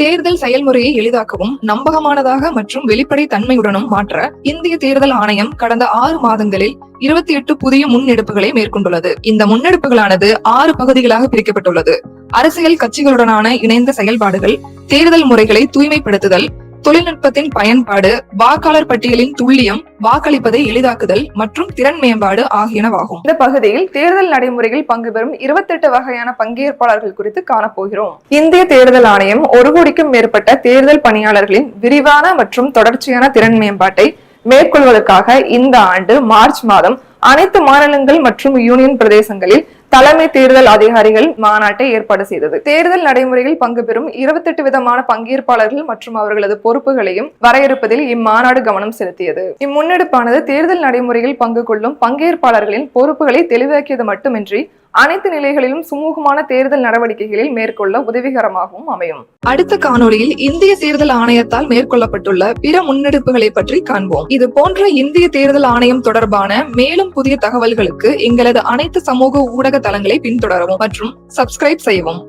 தேர்தல் செயல்முறையை எளிதாக்கவும் நம்பகமானதாக மற்றும் வெளிப்படை தன்மையுடனும் மாற்ற இந்திய தேர்தல் ஆணையம் கடந்த 6 மாதங்களில் 28 புதிய முன்னெடுப்புகளை மேற்கொண்டுள்ளது. இந்த முன்னெடுப்புகளானது 6 பகுதிகளாக பிரிக்கப்பட்டுள்ளது. அரசியல் கட்சிகளுடனான இணைந்த செயல்பாடுகள், தேர்தல் முறைகளை தூய்மைப்படுத்துதல், தொழில்நுட்பத்தின் பயன்பாடு, வாக்காளர் பட்டியலின் துல்லியம், வாக்களிப்பதை எளிதாக்குதல் மற்றும் திறன் மேம்பாடு ஆகியனவாகும். இந்த பகுதியில் தேர்தல் நடைமுறையில் பங்கு பெறும் 28 வகையான பங்கேற்பாளர்கள் குறித்து காணப்போகிறோம். இந்திய தேர்தல் ஆணையம் 1 கோடிக்கும் மேற்பட்ட தேர்தல் பணியாளர்களின் விரிவான மற்றும் தொடர்ச்சியான திறன் மேம்பாட்டை மேற்கொள்வதற்காக இந்த ஆண்டு மார்ச் மாதம் அனைத்து மாநிலங்கள் மற்றும் யூனியன் பிரதேசங்களில் தலைமை தேர்தல் அதிகாரிகள் மாநாட்டை ஏற்பாடு செய்தது. தேர்தல் நடைமுறையில் பங்கு பெறும் 28 விதமான பங்கேற்பாளர்கள் மற்றும் அவர்களது பொறுப்புகளையும் வரையறுப்பதில் இம்மாநாடு கவனம் செலுத்தியது. இம்முன்னெடுப்பானது தேர்தல் நடைமுறையில் பங்கு கொள்ளும் பங்கேற்பாளர்களின் பொறுப்புகளை தெளிவாக்கியது மட்டுமின்றி அனைத்து நிலைகளிலும் சுமூகமான தேர்தல் நடவடிக்கைகளில் மேற்கொள்ள உதவிகரமாகவும் அமையும். அடுத்த காணொளியில் இந்திய தேர்தல் ஆணையத்தால் மேற்கொள்ளப்பட்டுள்ள பிற முன்னெடுப்புகளை பற்றி காண்போம். இது போன்ற இந்திய தேர்தல் ஆணையம் தொடர்பான மேலும் புதிய தகவல்களுக்கு எங்களது அனைத்து சமூக ஊடக தளங்களை பின்தொடரவும் மற்றும் சப்ஸ்கிரைப் செய்யவும்.